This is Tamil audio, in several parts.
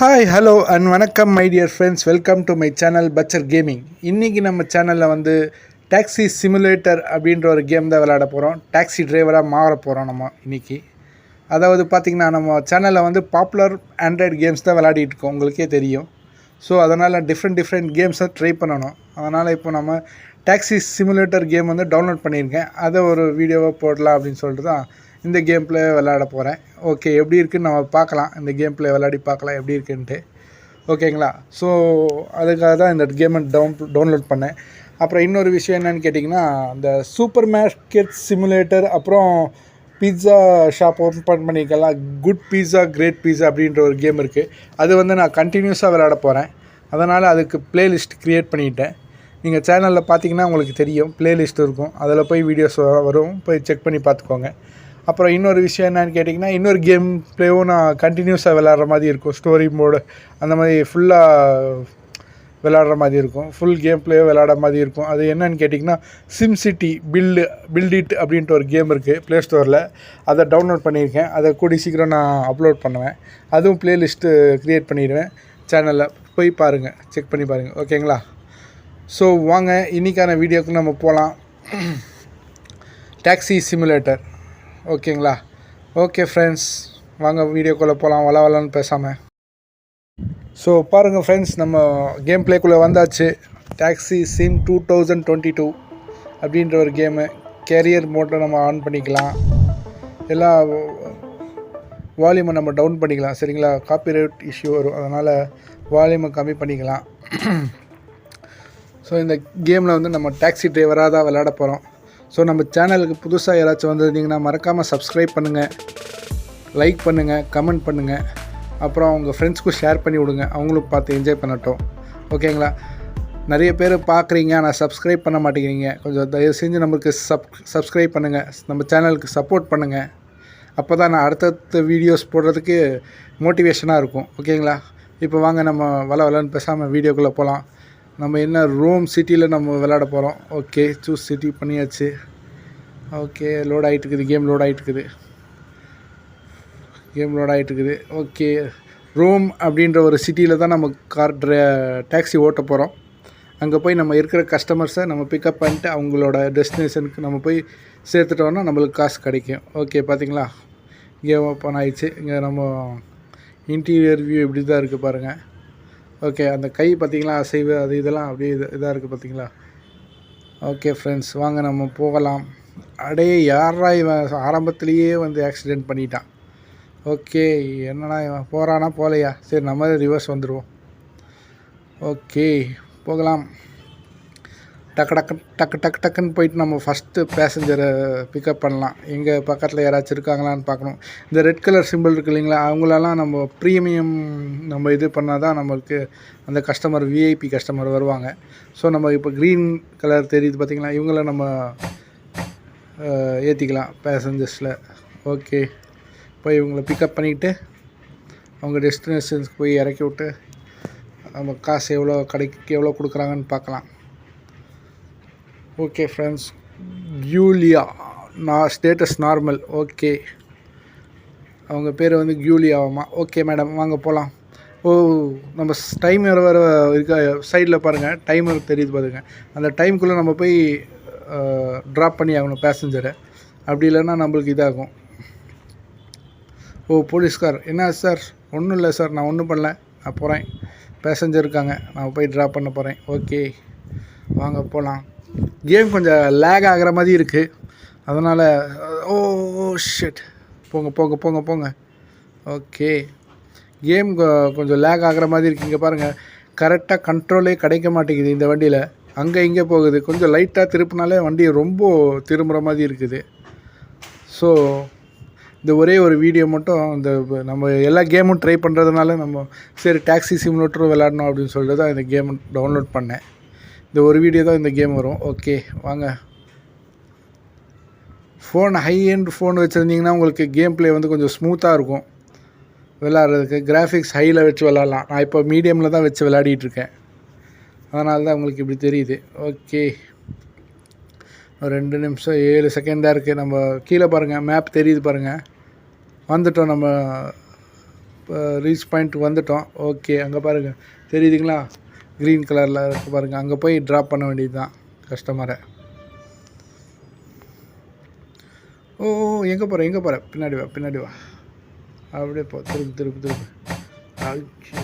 ஹாய் ஹலோ அண்ட் வணக்கம் my dear friends, welcome to my channel பச்சர் கேமிங். இன்றைக்கி நம்ம சேனலில் வந்து டாக்ஸி சிமுலேட்டர் அப்படின்ற ஒரு கேம் தான் விளையாட போகிறோம். டாக்ஸி டிரைவராக மாற போகிறோம் நம்ம இன்றைக்கி. அதாவது பார்த்திங்கன்னா நம்ம சேனலில் வந்து பாப்புலர் ஆண்ட்ராய்டு கேம்ஸ் தான் விளையாடிட்டு இருக்கோம், உங்களுக்கே தெரியும். ஸோ அதனால் டிஃப்ரெண்ட் கேம்ஸை ட்ரை பண்ணணும். அதனால் இப்போ நம்ம டாக்ஸி சிமுலேட்டர் கேம் வந்து டவுன்லோட் பண்ணியிருக்கேன். அதை ஒரு வீடியோவை போடலாம் அப்படின்னு சொல்லிட்டு தான் இந்த கேம் பிளே விளையாட போகிறேன். ஓகே, எப்படி இருக்குதுன்னு நம்ம பார்க்கலாம். இந்த கேம் பிளே விளையாடி பார்க்கலாம் எப்படி இருக்குன்ட்டு. ஓகேங்களா? ஸோ அதுக்காக தான் இந்த கேமை டவுன்லோட் பண்ணேன். அப்புறம் இன்னொரு விஷயம் என்னென்னு கேட்டிங்கன்னா, இந்த சூப்பர் மார்க்கெட் சிமுலேட்டர், அப்புறம் பீட்ஸா ஷாப் ஓப்பன் பண்ணிக்கலாம். குட் பீஸா கிரேட் பீஸா அப்படின்ற ஒரு கேம் இருக்குது. அது வந்து நான் கண்டினியூஸாக விளையாட போகிறேன். அதனால் அதுக்கு ப்ளேலிஸ்ட் க்ரியேட் பண்ணிட்டேன். நீங்கள் சேனலில் பார்த்தீங்கன்னா உங்களுக்கு தெரியும், ப்ளேலிஸ்ட் இருக்கும். அதில் போய் வீடியோஸ் வரும், போய் செக் பண்ணி பார்த்துக்கோங்க. அப்புறம் இன்னொரு விஷயம் என்னென்னு கேட்டிங்கன்னா, இன்னொரு கேம் ப்ளேவும் நான் கண்டினியூஸாக விளாட்ற மாதிரி இருக்கும். ஸ்டோரி மோடு அந்த மாதிரி ஃபுல்லாக விளாட்ற மாதிரி இருக்கும். ஃபுல் கேம் ப்ளேயோ விளாட்ற மாதிரி இருக்கும். அது என்னென்னு கேட்டிங்கன்னா, சிம் சிட்டி பில்ட் இட் அப்படின்ட்டு ஒரு கேம் இருக்குது ப்ளே ஸ்டோரில். அதை டவுன்லோட் பண்ணியிருக்கேன். அதை கூடி சீக்கிரம் நான் அப்லோட் பண்ணுவேன். அதுவும் ப்ளேலிஸ்ட்டு க்ரியேட் பண்ணிடுவேன். சேனலில் போய் பாருங்கள், செக் பண்ணி பாருங்கள். ஓகேங்களா? ஸோ வாங்க இன்றைக்கான வீடியோக்கு நம்ம போகலாம். Taxi simulator. ஓகேங்களா? ஓகே ஃப்ரெண்ட்ஸ், வாங்க வீடியோக்குள்ளே போகலாம், வளன்னு பேசாமல். ஸோ பாருங்கள் ஃப்ரெண்ட்ஸ், நம்ம கேம் ப்ளேக்குள்ளே வந்தாச்சு. டாக்ஸி சிம் 2022 அப்படின்ற ஒரு கேமு. கேரியர் மோட்டை நம்ம ஆன் பண்ணிக்கலாம். எல்லா வால்யூமை நம்ம டவுன் பண்ணிக்கலாம். சரிங்களா? காப்பிரைட் இஷ்யூ வரும், அதனால் வால்யூமை கம்மி பண்ணிக்கலாம். ஸோ இந்த கேமில் வந்து நம்ம டாக்ஸி டிரைவராக தான் விளையாட போகிறோம். ஸோ நம்ம சேனலுக்கு புதுசாக யாராச்சும் வந்திருந்தீங்கன்னா மறக்காமல் சப்ஸ்கிரைப் பண்ணுங்கள், லைக் பண்ணுங்கள், கமெண்ட் பண்ணுங்கள். அப்புறம் உங்கள் ஃப்ரெண்ட்ஸ்க்கும் ஷேர் பண்ணி விடுங்க, அவங்களும் பார்த்து என்ஜாய் பண்ணட்டும். ஓகேங்களா? நிறைய பேர் பார்க்குறீங்க ஆனால் சப்ஸ்கிரைப் பண்ண மாட்டேங்கிறீங்க. கொஞ்சம் தயவு செஞ்சு நம்மளுக்கு சப்ஸ்கிரைப் பண்ணுங்கள், நம்ம சேனலுக்கு சப்போர்ட் பண்ணுங்கள். அப்போ தான் நான் அடுத்தடுத்த வீடியோஸ் போடுறதுக்கு மோட்டிவேஷனாக இருக்கும். ஓகேங்களா? இப்போ வாங்க நம்ம வளன்னு பேசாமல் வீடியோக்குள்ளே போகலாம். நம்ம என்ன ரோம் சிட்டியில் நம்ம விளையாட போகிறோம். ஓகே, சூஸ் சிட்டி பண்ணியாச்சு. ஓகே, லோட் ஆகிட்டுருக்குது, கேம் லோட் ஆகிட்டுருக்குது. ஓகே, ரோம் அப்படின்ற ஒரு சிட்டியில் தான் நம்ம டாக்ஸி ஓட்ட போகிறோம். அங்கே போய் நம்ம இருக்கிற கஸ்டமர்ஸை நம்ம பிக்கப் பண்ணிட்டு அவங்களோட டெஸ்டினேஷனுக்கு நம்ம போய் சேர்த்துட்டோன்னா நம்மளுக்கு காசு கிடைக்கும். ஓகே, பார்த்திங்களா? கேம் ஓப்பன் ஆகிடுச்சு. இங்கே நம்ம இன்டீரியர் வியூ இப்படி தான் இருக்குது பாருங்கள். ஓகே, அந்த கை பார்த்திங்களா அசைவு, அது இதெல்லாம் அப்படியே இதாக இருக்குது பார்த்திங்களா? ஓகே ஃப்ரெண்ட்ஸ், வாங்க நம்ம போகலாம். அடே யாரா இவன் ஆரம்பத்துலேயே வந்து ஆக்சிடெண்ட் பண்ணிட்டான். ஓகே, என்னடா இவன் போகிறானா போகலையா? சரி, நம்ம ரிவர்ஸ் வந்துடுவோம். ஓகே, போகலாம். டக்குன்னு போயிட்டு நம்ம ஃபஸ்ட்டு பேசஞ்சரை பிக்கப் பண்ணலாம். எங்கே பக்கத்தில் யாராச்சும் இருக்காங்களான்னு பார்க்கணும். இந்த ரெட் கலர் சிம்பிள் இருக்குது இல்லைங்களா, அவங்களெல்லாம் நம்ம ப்ரீமியம் நம்ம இது பண்ணால் தான் நம்மளுக்கு அந்த கஸ்டமர் விஐபி கஸ்டமர் வருவாங்க. ஸோ நம்ம இப்போ க்ரீன் கலர் தெரியுது பார்த்திங்களா, இவங்கள நம்ம ஏற்றிக்கலாம் பேசஞ்சர்ஸில். ஓகே, போய் இவங்கள பிக்கப் பண்ணிவிட்டு அவங்க டெஸ்டினேஷன்ஸ்க்கு போய் இறக்கி விட்டு நம்ம காசு எவ்வளோ கொடுக்குறாங்கன்னு பார்க்கலாம். Okay friends, Giulia status normal. Okay, அவங்க பேர் வந்து கியூலியாவாமா. ஓகே மேடம், வாங்க போகலாம். ஓ, நம்ம டைமர் வேறு இருக்கா சைடில் பாருங்கள், டைமர் தெரியுது பாருங்கள். அந்த டைமுக்குள்ளே நம்ம போய் ட்ராப் பண்ணி ஆகணும் பேசஞ்சரை. அப்படி இல்லைன்னா நம்மளுக்கு இதாகும். ஓ, போலீஸ்கார், என்ன சார்? ஒன்றும் இல்லை சார், நான் ஒன்றும் பண்ணல, நான் போகிறேன். பேசஞ்சர் இருக்காங்க, நான் போய் ட்ராப் பண்ண போகிறேன். ஓகே, வாங்க போகலாம். கேம் கொஞ்சம் லேக் ஆகிற மாதிரி இருக்குது, அதனால் ஓ ஷிட், போங்க. ஓகே, கேம் கொஞ்சம் லேக் ஆகிற மாதிரி இருக்குது. இங்கே பாருங்கள், கரெக்டாக கண்ட்ரோலே கிடைக்க மாட்டேங்குது இந்த வண்டியில். அங்கே இங்கே போகுது. கொஞ்சம் லைட்டாக திருப்பினாலே வண்டி ரொம்ப திரும்புகிற மாதிரி இருக்குது. ஸோ இந்த ஒரே ஒரு வீடியோ மட்டும் இந்த நம்ம எல்லா கேமும் ட்ரை பண்ணுறதுனால நம்ம சரி டாக்ஸி சிமுலேட்டரும் விளையாடணும் அப்படின்னு சொல்லிட்டு தான் இந்த கேம் டவுன்லோட் பண்ணேன். இந்த ஒரு வீடியோ தான் இந்த கேம் வரும். ஓகே, வாங்க. ஹை எண்ட் ஃபோன் வச்சுருந்தீங்கன்னா உங்களுக்கு கேம் ப்ளே வந்து கொஞ்சம் ஸ்மூத்தாக இருக்கும் விளாட்றதுக்கு. கிராஃபிக்ஸ் ஹையில் வச்சு விளாட்லாம். நான் இப்போ மீடியமில் தான் வச்சு விளையாடிட்டுருக்கேன், அதனால தான் உங்களுக்கு இப்படி தெரியுது. ஓகே, 2 நிமிஷம் 7 செகண்ட் தான் இருக்குது. நம்ம கீழே பாருங்கள், மேப் தெரியுது பாருங்கள். வந்துட்டோம் நம்ம ரீச் பாயிண்ட் வந்துட்டோம். ஓகே, அங்கே பாருங்கள் தெரியுதுங்களா, க்ரீன் கலரில் இருக்க பாருங்கள். அங்கே போய் ட்ராப் பண்ண வேண்டியது தான் கஸ்டமரை. ஓ எங்கே போகிற பின்னாடி வா அப்படியே போ, திருப்பு. ஓகே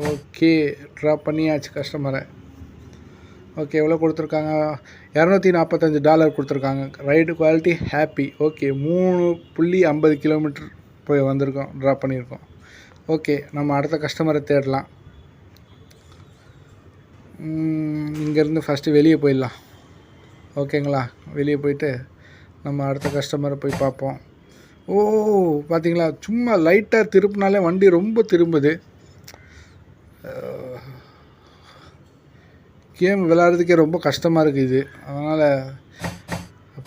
ஓகே, ட்ராப் பண்ணியாச்சு கஸ்டமரை. ஓகே, எவ்வளோ கொடுத்துருக்காங்க? $245 கொடுத்துருக்காங்க. Ride quality happy. Okay, 3.50 kilometre போய் வந்திருக்கோம், ட்ராப் பண்ணியிருக்கோம். ஓகே, நம்ம அடுத்த கஸ்டமரை தேடலாம். இங்கேருந்து ஃபஸ்ட்டு வெளியே போயிடலாம். ஓகேங்களா, வெளியே போயிட்டு நம்ம அடுத்த கஸ்டமரை போய் பார்ப்போம். ஓ பார்த்தீங்களா, சும்மா லைட்டாக திருப்பினாலே வண்டி ரொம்ப திரும்புது. கேம் விளையாடுறதுக்கே ரொம்ப கஷ்டமாக இருக்குது இது. அதனால்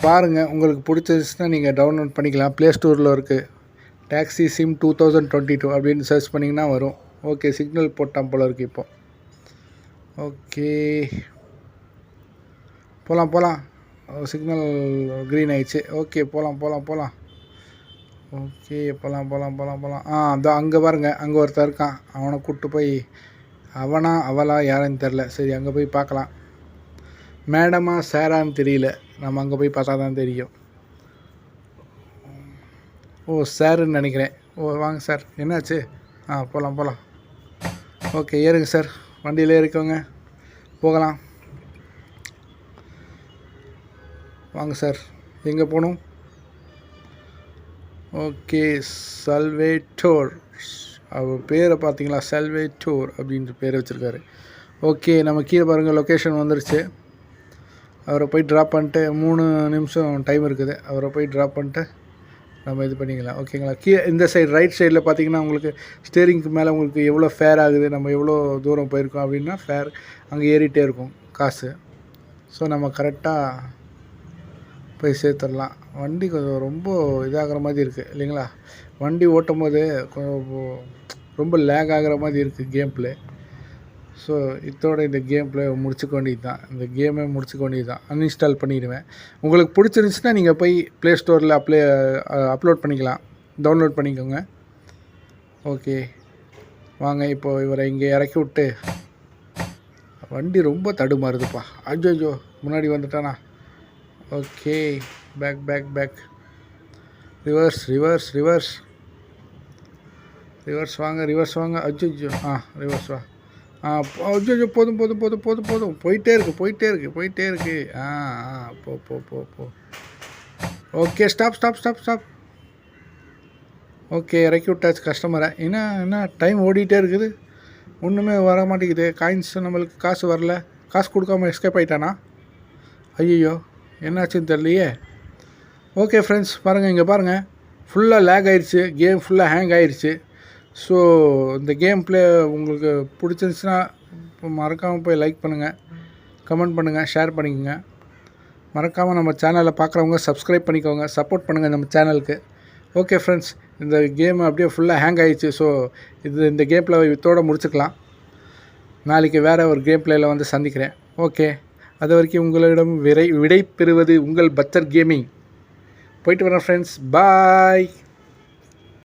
பாருங்கள், உங்களுக்கு பிடிச்சிருச்சுன்னா நீங்கள் டவுன்லோட் பண்ணிக்கலாம். ப்ளே ஸ்டோரில் இருக்குது. டாக்ஸி சிம் 2022 அப்படின்னு சர்ச் பண்ணிங்கன்னா வரும். ஓகே, சிக்னல் போட்டான் போல் இருக்குது இப்போது. ஓகே, போகலாம். சிக்னல் க்ரீன் ஆயிடுச்சு. ஓகே, போகலாம். ஓகே, போகலாம். அதான் அங்கே பாருங்கள், அங்கே ஒருத்தர் இருக்கான். அவனை கூப்பிட்டு போய், அவளா யாருன்னு தெரில. சரி, அங்கே போய் பார்க்கலாம். மேடமா சாரான்னு தெரியல, நம்ம அங்கே போய் பார்த்தா தான் தெரியும். ஓ சாருன்னு நினைக்கிறேன். ஓ வாங்க சார், என்னாச்சு? போகலாம். ஓகே, ஏறுங்க சார், வண்டியில் இருக்கவங்க போகலாம். வாங்க சார், எங்கே போகணும்? ஓகே, சல்வேட்டோர். அவர் பேரை பார்த்தீங்களா, சல்வேட்டோர் அப்படின்ற பேரை வச்சுருக்காரு. ஓகே, நம்ம கீழே பாருங்கள், லொக்கேஷன் வந்துருச்சு. அவரை போய் ட்ராப் பண்ணிட்டு 3 நிமிஷம் டைம் இருக்குது. அவரை போய் ட்ராப் பண்ணிட்டு நம்ம இது பண்ணிக்கலாம். ஓகேங்களா, கீழே இந்த சைடு ரைட் சைடில் பார்த்தீங்கன்னா உங்களுக்கு ஸ்டேரிங்க்கு மேலே உங்களுக்கு எவ்வளோ ஃபேர் ஆகுது, நம்ம எவ்வளோ தூரம் போயிருக்கோம் அப்படின்னா ஃபேர் அங்கே ஏறிட்டே இருக்கும் காசு. ஸோ நம்ம கரெக்டாக போய் சேர்த்துடலாம். வண்டி கொஞ்சம் ரொம்ப இதாகிற மாதிரி இருக்குது இல்லைங்களா, வண்டி ஓட்டும் போது ரொம்ப லேக் ஆகிற மாதிரி இருக்குது கேம் ப்ளே. ஸோ இதோட இந்த கேம் ப்ளே முடிச்சுக்க வேண்டியது தான். இந்த கேமே முடிச்சுக்க வேண்டியது தான். அன்இன்ஸ்டால் பண்ணிடுவேன். உங்களுக்கு பிடிச்சிருந்துச்சுன்னா நீங்கள் போய் ப்ளே ஸ்டோரில் அப்லோட் பண்ணிக்கலாம், டவுன்லோட் பண்ணிக்கோங்க. ஓகே வாங்க, இப்போது இவரை இங்கே இறக்கி விட்டு, வண்டி ரொம்ப தடுமாறுதுப்பா. அஜோ முன்னாடி வந்துட்டானா. ஓகே, பேக் ரிவர்ஸ் வாங்க. அஜோ ரிவர்ஸ் வா. அஜோ போதும். போயிட்டே இருக்கு. போ. Okay, stop. ஓகே, இறக்கி விட்டாச்சு கஸ்டமரை. என்ன டைம் ஓடிட்டே இருக்குது, ஒன்றுமே வர மாட்டேங்குது. காயின்ஸ் நம்மளுக்கு காசு வரல. காசு கொடுக்காம எஸ்கேப் ஆகிட்டானா? ஐயோ, என்னாச்சுன்னு தெரியலையே. ஓகே ஃப்ரெண்ட்ஸ், பாருங்கள், இங்கே பாருங்கள், ஃபுல்லாக லேக் ஆயிடுச்சு, கேம் ஃபுல்லாக ஹேங் ஆயிடுச்சு. ஸோ இந்த கேம் ப்ளே உங்களுக்கு பிடிச்சிருந்துச்சுன்னா மறக்காமல் போய் லைக் பண்ணுங்கள், கமெண்ட் பண்ணுங்கள், ஷேர் பண்ணிக்கோங்க. மறக்காமல் நம்ம சேனலை பார்க்குறவங்க சப்ஸ்கிரைப் பண்ணிக்கோங்க, சப்போர்ட் பண்ணுங்கள் நம்ம சேனலுக்கு. ஓகே ஃப்ரெண்ட்ஸ், இந்த கேம் அப்படியே ஃபுல்லாக ஹேங் ஆகிடுச்சு. ஸோ இந்த கேம் ப்ளே இதோட முடிச்சுக்கலாம். நாளைக்கு வேறு ஒரு கேம் ப்ளேயில் வந்து சந்திக்கிறேன். ஓகே, அது வரைக்கும் உங்களிடம் விடை பெறுவது உங்கள் பச்சர் கேமிங். போயிட்டு வரேன் ஃப்ரெண்ட்ஸ், பாய்.